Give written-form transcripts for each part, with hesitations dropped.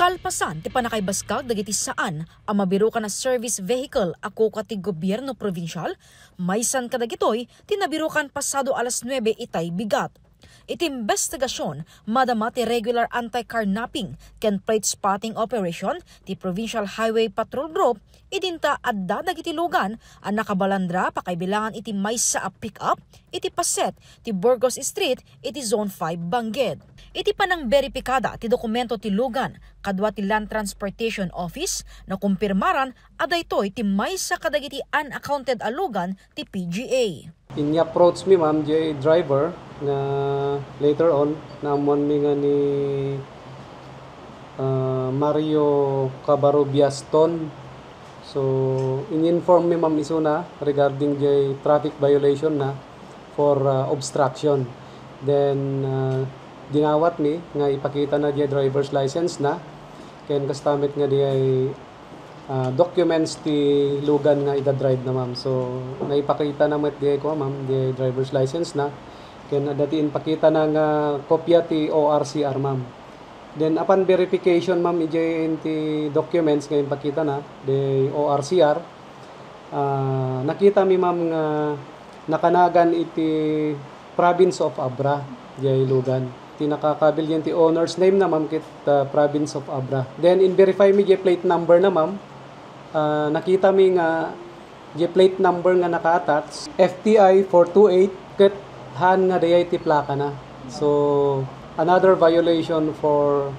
Kalpasan ti panakaybaskag dagiti saan ang mabiro ka na service vehicle ako kati gobyerno provincial, maysan kadagitoy tinabirukan pasado alas 9 itay bigat. Iti investigasyon, madama ti regular anti-carnapping ken plate spotting operation ti Provincial Highway Patrol Group idinta adda dagiti lugan ang nakabalandra pakaybilangan iti maysa a pick-up iti paset ti Burgos Street iti Zone 5 Bangged. Iti panang beripikada ti dokumento ti lugan kadwa ti Land Transportation Office na kumpirmaran adaytoy ti maysa kadagiti unaccounted a lugan ti PGA. In-approach mi ma'am jay driver na later on naamon mi nga ni Mario Cabarobiaston. So in-inform mi ma'am isuna regarding jay traffic violation na for obstruction. Then dinawat mi nga ipakita na jay driver's license na ken kastamit nga diay documents ti lugan nga ida-drive na ma'am. So naipakita na met di ko ma'am di driver's license na ken dati ipakita na nga kopya ti ORCR ma'am. Then upon verification ma'am ijay ti documents nga ipakita na di ORCR, nakita mi ma'am nga nakanagan iti province of Abra jay lugan. Ti nakakabil yan ti owner's name na ma'am kit province of Abra. Then in verify mi jay plate number na ma'am. Nakita mi nga di plate number nga naka-attach FTI 428 ket han nga dayay ti plaka na. So another violation for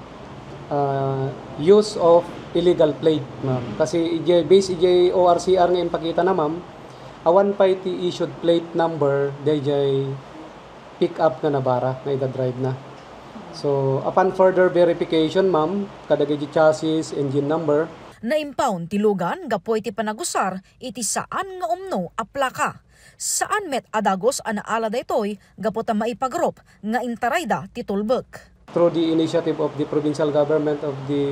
use of illegal plate ma'am. Kasi base ORCR nga impakita na ma'am awan pa iti issued plate number dayjay pick up nga nabara nga ida-drive na. So upon further verification ma'am kadagiti chassis engine number na-impound ti lugan gapoy ti panagusar iti saan nga umno a plaka. Saan met adagos anaala daytoy gapo ta maipagrop nga intarayda ti tulbek. Through the initiative of the provincial government of the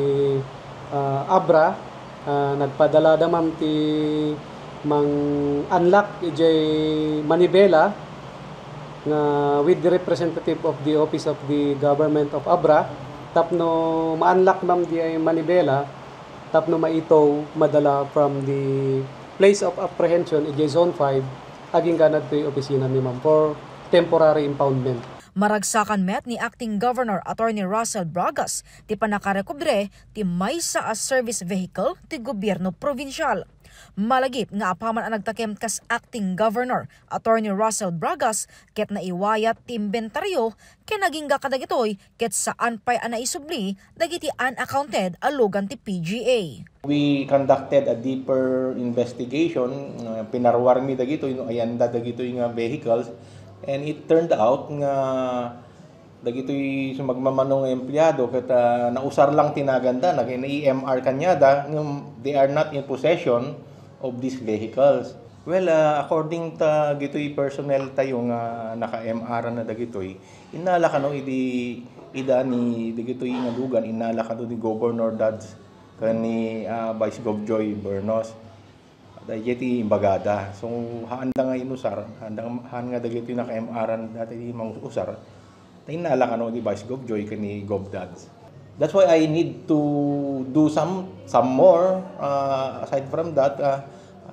Abra, nagpadala da ma'am ti mang unlock ijay manibela nga with the representative of the office of the government of Abra tapno ma-unlock ma'am di ay manibela tapno maitaw madala from the place of apprehension ijay zone 5 aging ganad to opisina ni ma'am for temporary impoundment. Maragsakan met ni Acting Governor Attorney Russell Bragas ti panakarekobre ti maysa a service vehicle ti gobyerno provincial. Malagip nga apaman ang nagtakem kas Acting Governor Attorney Russell Bragas ket naiwayat ti inventaryo ken naging kadagitoy ket saan pay naisubli dagiti unaccounted a lugan ti PGA. We conducted a deeper investigation, pinarwar mi dagitoy no ayanda dagitoy nga vehicles, and it turned out nga dagitoy sumagmamanong empleyado ket nausar lang tinaganda nag-EMR kanyada they are not in possession of these vehicles. Well, according ta gitoy personnel tayo nga naka-MR na dagitoy inala kano ida ni dagitoy nga lugan inala kano ni Governor Dads kani Vice Gov Joy Bernos dayeti imbagada. So handa nga inusar han nga dagitoy naka-MR dati di mangusar inala kano ni Vice Gov Joy kani Gov Dads. That's why I need to do some more. Aside from that,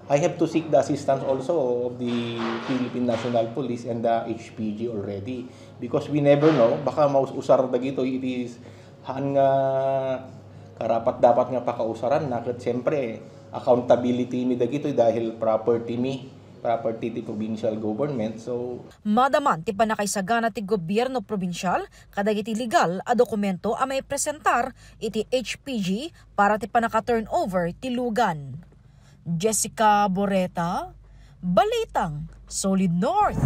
I have to seek the assistance also of the Philippine National Police and the HPG already, because we never know. Baka mausar dagito it is haan nga karapat dapat nga pakausaran na ket siyempre accountability mi dagito dahil property ti provincial government. So madaman ti panakaisagana ti gobyerno provincial kadagiti legal a dokumento a may presentar iti HPG para ti panaka-turn over ti lugan. Jessica Boreta, Balitang Solid North.